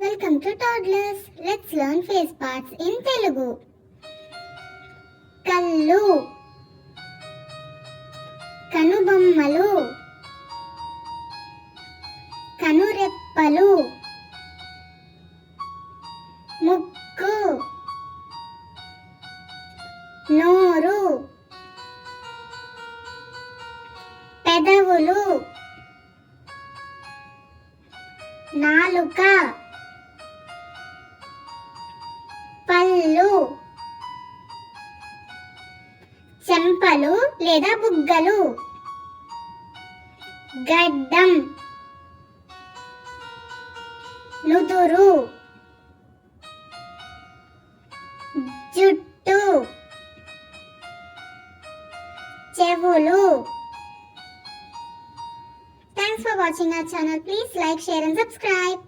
Welcome to Toddlers. Let's learn face parts in Telugu. Kallu, Kanubammalu, Kanureppalu, Mukku, Noru, Pedavulu, నాలుక, పళ్ళు, చెంపలు లేదా బుగ్గలు, గడ్డం, నుదురు, జుట్టు, చెవులు. Thanks for watching our channel. Please like, share and subscribe.